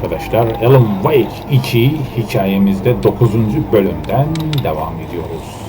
arkadaşlar. Alan Wake 2 hikayemizde 9. bölümden devam ediyoruz.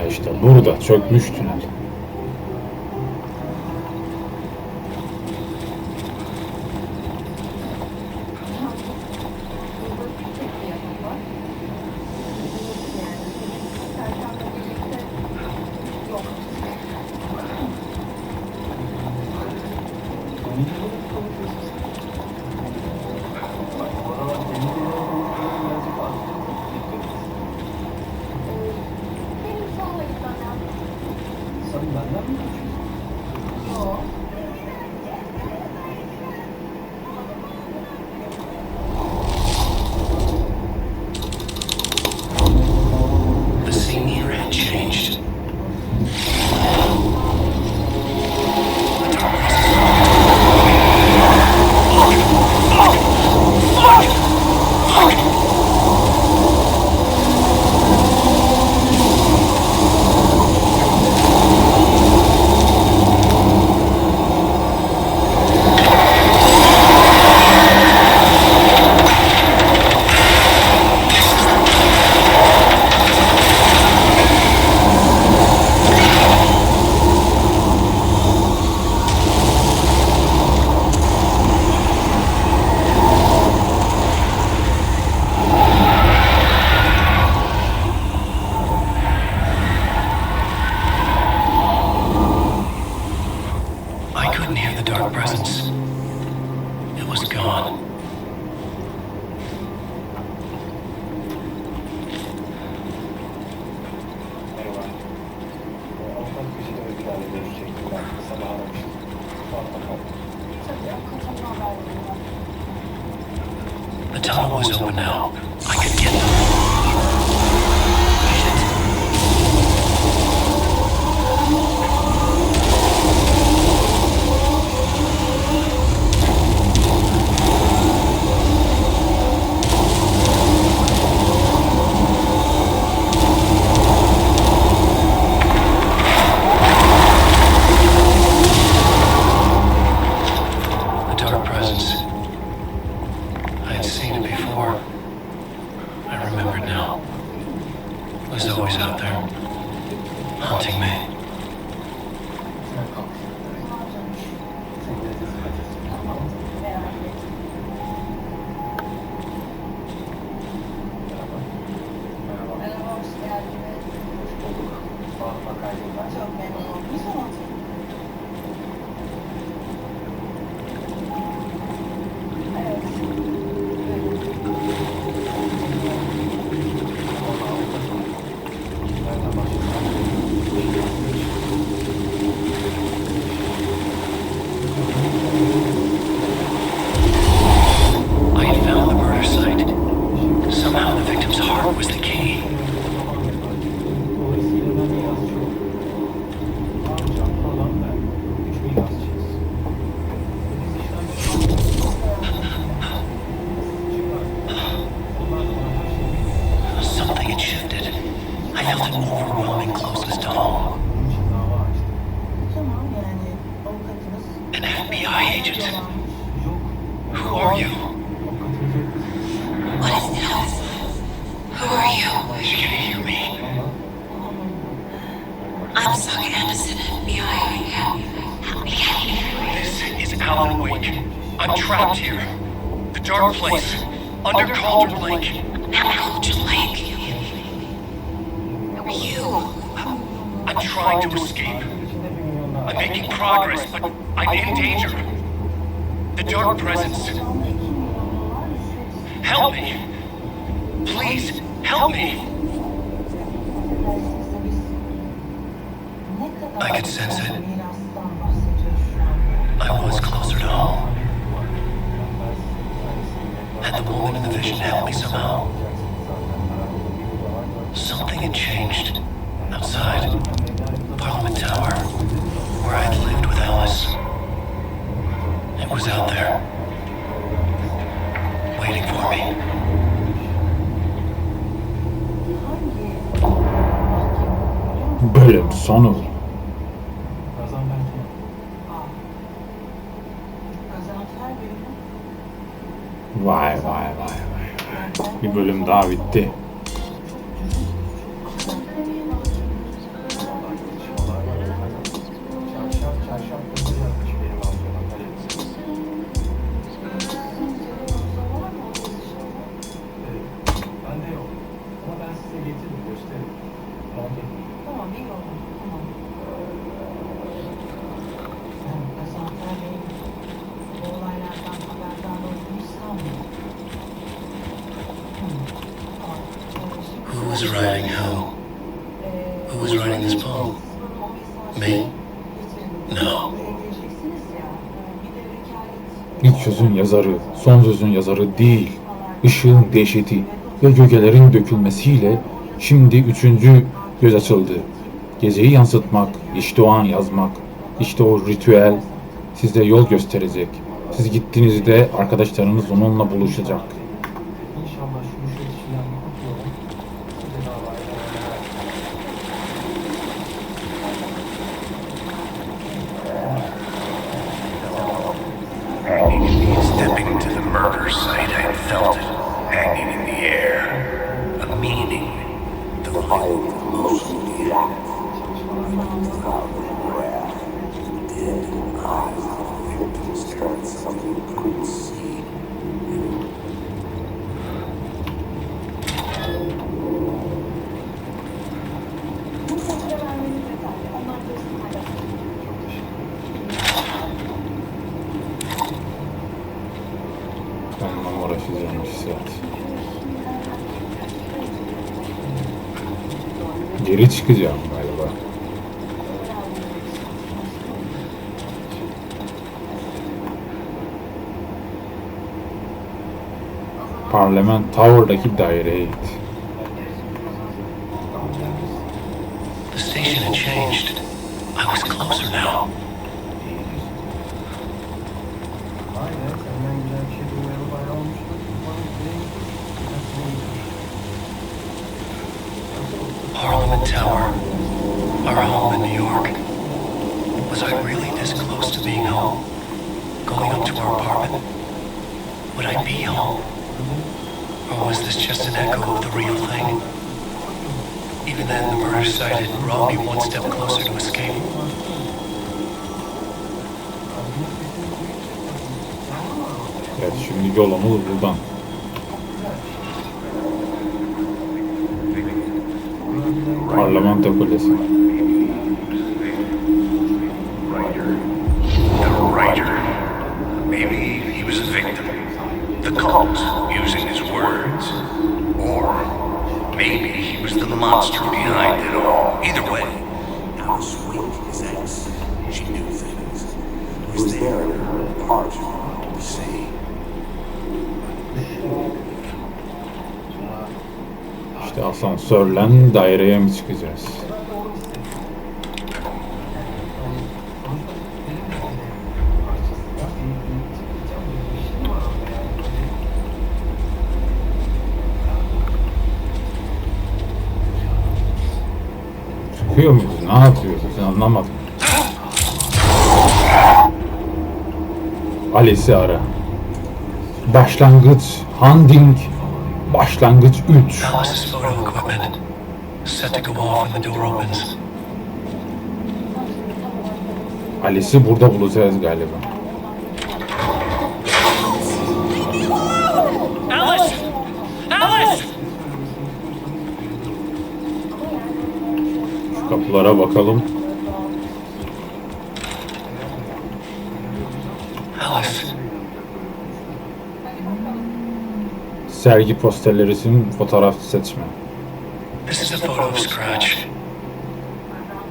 İşte burada çökmüş tünel. The tunnel was open now. I could get them. I'm Saga Anderson, FBI. This is Alan Wake. I'm trapped here. The dark place. Under Cauldron Lake. Cauldron Lake? Who are you? I'm trying to escape. I'm making progress, but I'm in danger. The dark presence. Help me. Please, help me. I could sense it. I was closer to home. Had the woman in the vision helped me somehow? Something had changed outside Parliament Tower, where I'd lived with Alice. It was out there, waiting for me. Bölüm sonu. Vay vay vay vay. Bir bölüm daha bitti. Who was writing who? Who was writing this poem? Me? No. İlk sözün yazarı, son sözün yazarı değil. Işığın dehşeti ve gölgelerin dökülmesiyle şimdi üçüncü göz açıldı. Geceyi yansıtmak, işte o an yazmak, işte o ritüel size yol gösterecek. Siz gittiğinizde arkadaşlarınız onunla buluşacak. Stepping to the murder site, I felt it hanging in the air. A meaning, the violent emotion of the act. Dead eyes of victims staring at something we couldn't see. Onunla uğraşacağım 2 saat. Geri çıkacağım galiba. Parliament Tower'daki daireye git. The station had changed. I was closer now. Parliament Tower, our home in New York. Was I really this close to being home? Going up to our apartment? Would I be home? Or was this just an echo of the real thing? Even then, the murder site had brought me one step closer to escape. Evet, şimdi yolumuz buradan. Parlamento Kulesi. The writer. Maybe he was a victim. The cult using his words. Or maybe he was the monster behind it all. Either way. How sweet his ex. She knew things. He was there in her heart to see. İşte asansörle daireye mi çıkacağız? Çıkıyor muyuz? Ne yapıyoruz? Anlamadım. Alice'i ara. Başlangıç Hunting. Başlangıç 3. Alice's photo equipment. Set to go off when the door opens. Alice'i burada bulacağız galiba. Alice! Alice! Şu kapılara bakalım. Sergi posterleri için fotoğraf seçme. This is a photo of Scratch.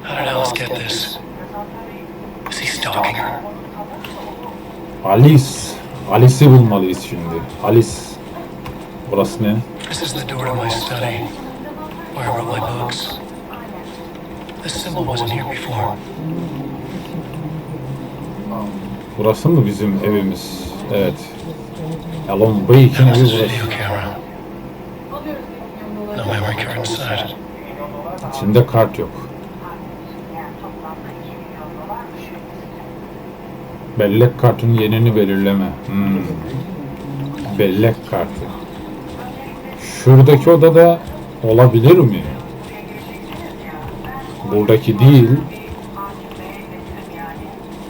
How did Alice get this? Is he stalking her? Alice. Alice'i bulmalıyız şimdi. Alice. Burası ne? This is the door to my study, where I wrote my books. This symbol wasn't here before. Burası mı bizim evimiz? Evet. Alan Bake'in evi This is a burası. video camera. No memory card inside. İçinde kart yok. Bellek kartının yerini belirleme. Bellek kartı. Şuradaki odada olabilir mi? Buradaki değil.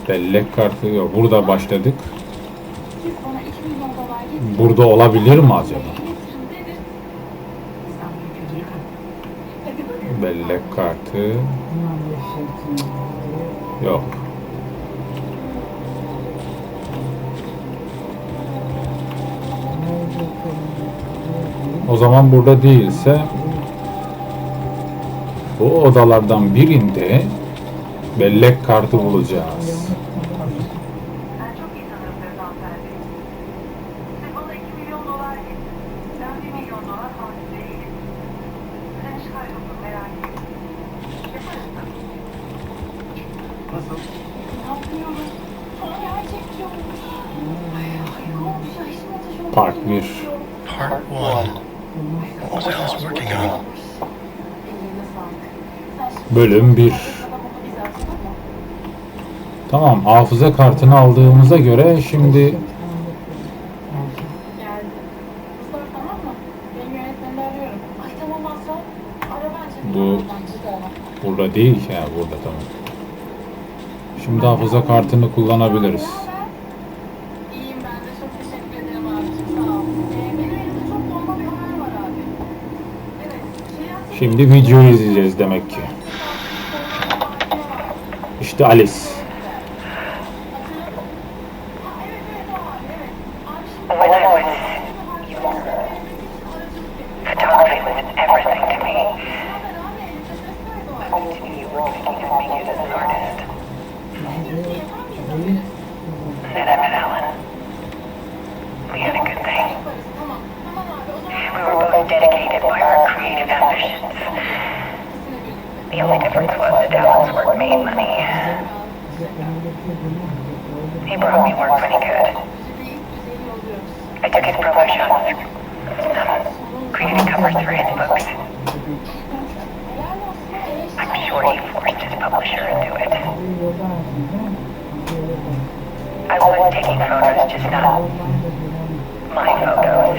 Bellek kartı yok. Burada başladık. Burada olabilir mi acaba? Bellek kartı yok. O zaman burada değilse bu odalardan birinde bellek kartı bulacağız. Part 1. Part 1. What was Alice working on? Bölüm 1. Tamam, hafıza kartını aldığımıza göre şimdi bu burada değil ki ya, burada tamam. Şimdi hafıza kartını kullanabiliriz. İyiyim ben de, çok teşekkür ederim abicim, sağ ol. Benim elimde çok bomba bir haber var abi. Evet, Şimdi videoyu izleyeceğiz demek ki. İşte Alice. When I was young, photography was everything to me. I knew you were thinking of me as an artist. Then I met Alan. We had a good thing. We were both dedicated by our creative ambitions. The only difference was that Alan's work made money. He brought me work when he could. I took his promotions, created covers for his books. I'm sure he forced his publisher into it. I was taking photos, just not my photos.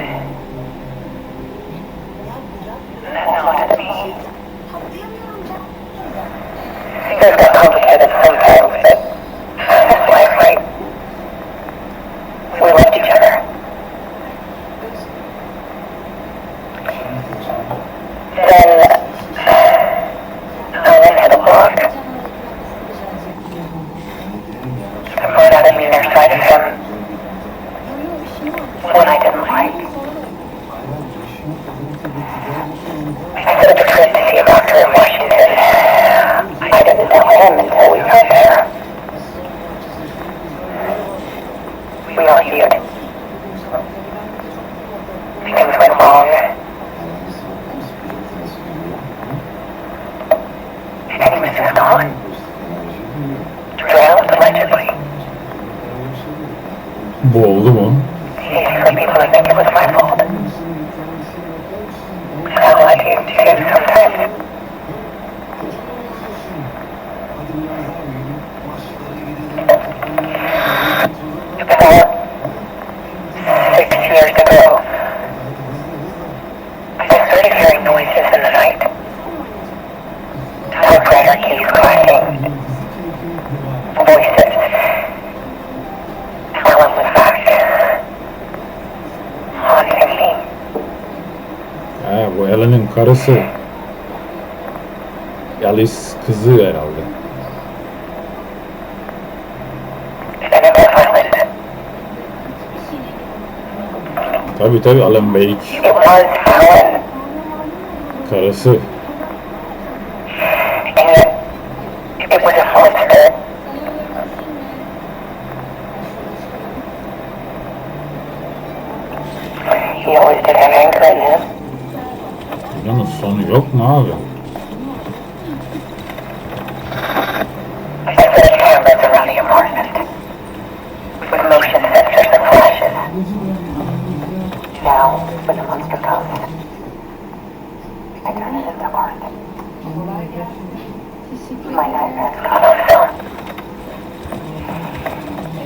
That haunted me. Things got complicated sometimes, but that's life, right? We loved each other. Then Alan had a blog. The word out of me their side of him. One I didn't like. I set up a trip to see a doctor in Washington. I didn't tell him until we got there. We argued. Things went wrong. And he was just gone. Drowned, allegedly. Boğuldu mu? For people to think it was my fault. Well, I do too sometimes. About 6 years ago, I started hearing noises in the night. Typewriter keys clacking. Voices. Alan was back. Haunting me. Ha, bu Alan'ın karısı. Alice kızı herhalde. Then it was silent. Tabii Alan Wake. It was Alan. Karısı. And it was a monster. He always did have anger in him. Bunun sonu yok mu abi? I set the cameras around the apartment with motion sensors and flashes. Now, when the monster comes, I turn it into art. My nightmares caught on film.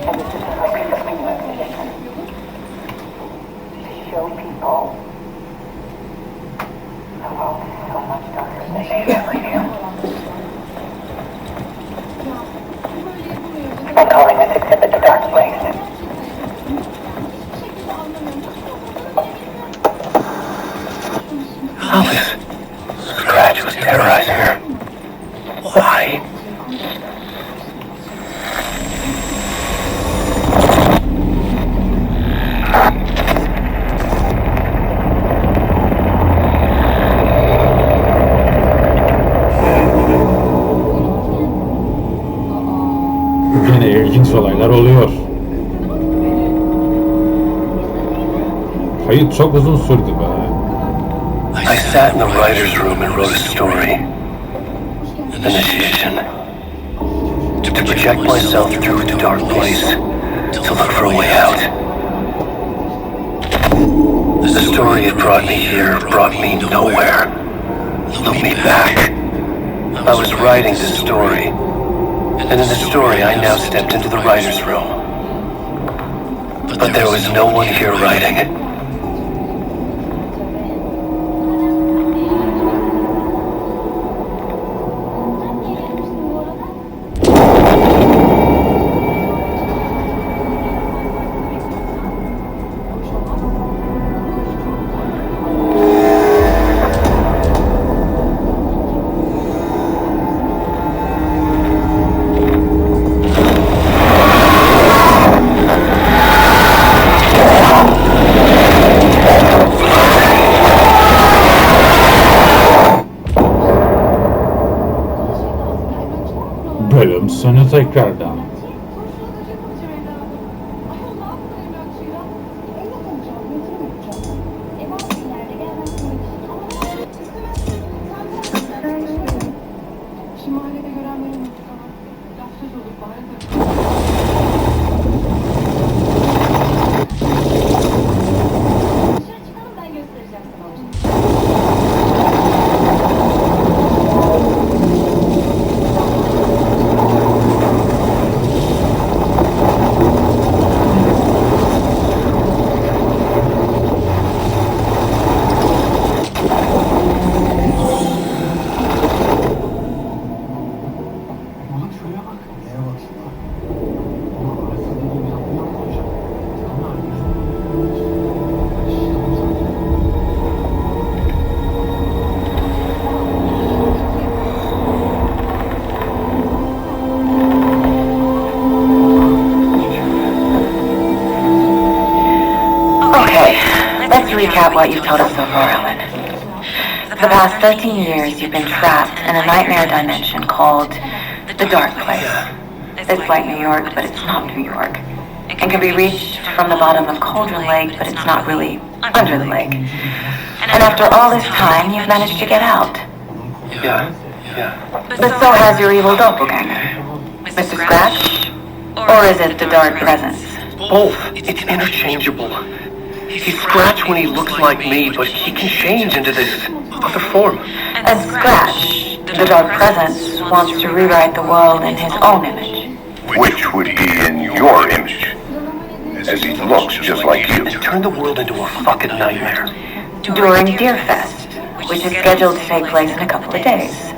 And this is the focus of my investigation. To show people the world is so much darker than they usually do. I'm calling this exhibit the Dark Place. Alice. Scratch was terrorizing her. Why? Yine ilginç olaylar oluyor. Kayıt çok uzun sürdü be. I sat in the writer's room and wrote a story. Initiation. To project myself through the dark place. To look for a way out. The story had brought me here, brought me nowhere. Look me back. I was writing the story. And in the story I now stepped into the writer's room. But there was no one here writing. Bölüm sonu tekrardan. Şimalide görenleri unuttuk ama laf söz olur bari de. Dışarı çıkalım ben göstereceğim sana. Okay, let's recap what you've told us so far, Alan. For the past 13 years, you've been trapped in a nightmare dimension called the Dark Place. It's like New York, but it's not New York. It can be reached from the bottom of Cauldron Lake, but it's not really under the lake. And after all this time, you've managed to get out. Yeah. But so has your evil doppelganger, Mr. Scratch? Or is it the Dark Presence? Both. It's interchangeable. He's Scratch when he looks like me, but he can change into this other form. And Scratch, the Dark Presence, wants to rewrite the world in his own image. Which would be in your image, as he looks just like you. And turn the world into a fucking nightmare. During Deer Fest, which is scheduled to take place in a couple of days.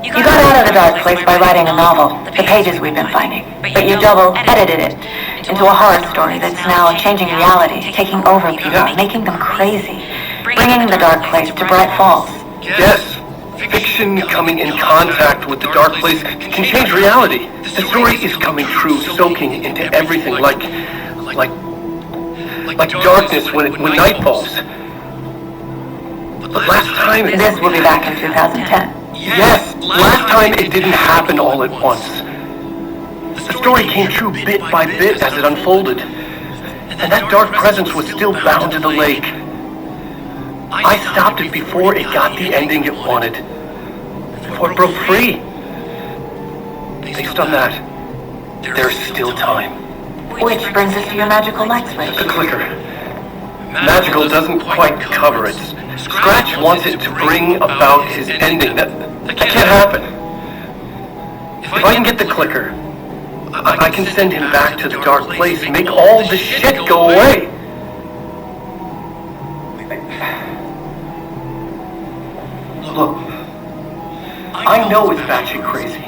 You got out of the Dark Place by writing a novel, the pages we've been finding, but you double-edited it into a horror story that's now changing reality, taking over people, making them crazy, bringing the Dark Place to Bright Falls. Yes. Fiction coming in contact with the dark place can change reality. The story is coming true, soaking into everything like like darkness when night falls. But last time This will be back in 2010. Yes, last time it didn't happen all at once. The story came true bit by bit as it unfolded. And that dark presence was still bound to the lake. I stopped it before it got the ending it wanted. Before it broke free. Based on that, there's still time. Which brings us to your magical light switch. The clicker. Magical doesn't quite cover it. Scratch wants it to bring about his ending. That can't happen. If I can get the clicker, I can send him back to the dark place and make all the shit go away. Look, I know it's batshit crazy.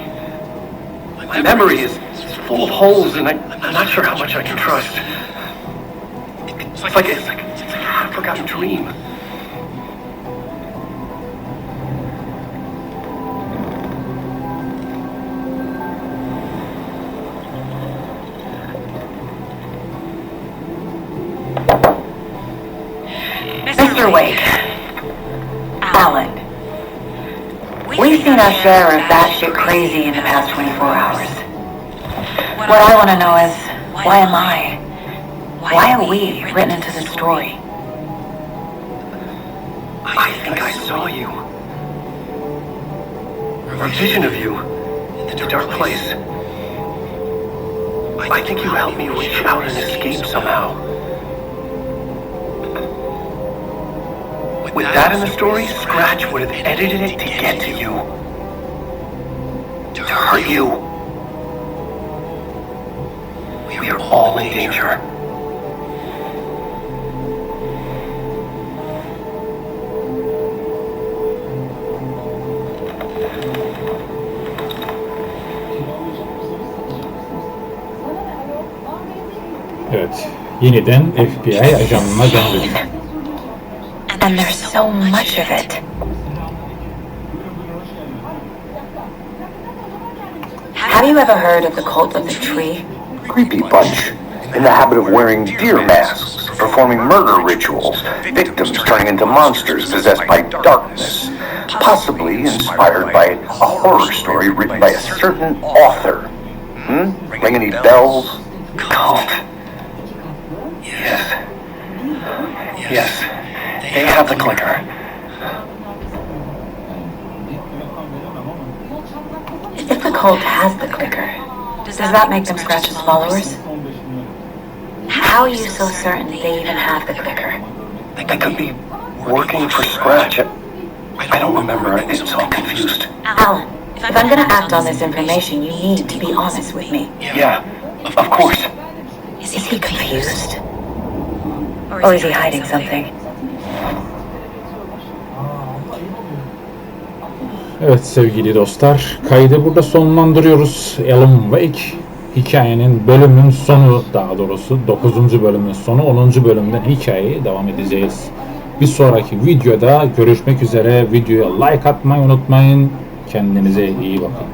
My memory is full of holes and I'm not sure how much I can trust. It's like a half-forgotten dream. Mr. Wade. Alan. We've seen our share of batshit crazy in the past 24 hours. What I want to know is, why am I? Why are we written into the story? I think I saw you. A vision of you in the dark place. I think you helped me reach out and escape somehow. With that in the story, Scratch would have edited it to get to you. To hurt you. We are all in danger. Evet, yeniden FBI ajanına döndük. And there's so much of it. Have you ever heard of the cult of the tree? Creepy bunch. In the habit of wearing deer masks, performing murder rituals, victims turning into monsters possessed by darkness, possibly inspired by a horror story written by a certain author. Ring any bells? Cult. Yes. Yes. They have the clicker. If the cult has the clicker, does that make them Scratch's followers? How are you so certain they even have the clicker? They could be working for Scratch. I don't remember. It's all confused. Alan, if I'm gonna act on this information, you need to be honest with me. Yeah, of course. Is he confused? Or is he hiding something? Evet sevgili dostlar, kaydı burada sonlandırıyoruz. Alan Wake hikayenin bölümün sonu, daha doğrusu 9. bölümün sonu, 10. bölümden hikayeye devam edeceğiz. Bir sonraki videoda görüşmek üzere. Videoya like atmayı unutmayın. Kendinize iyi bakın.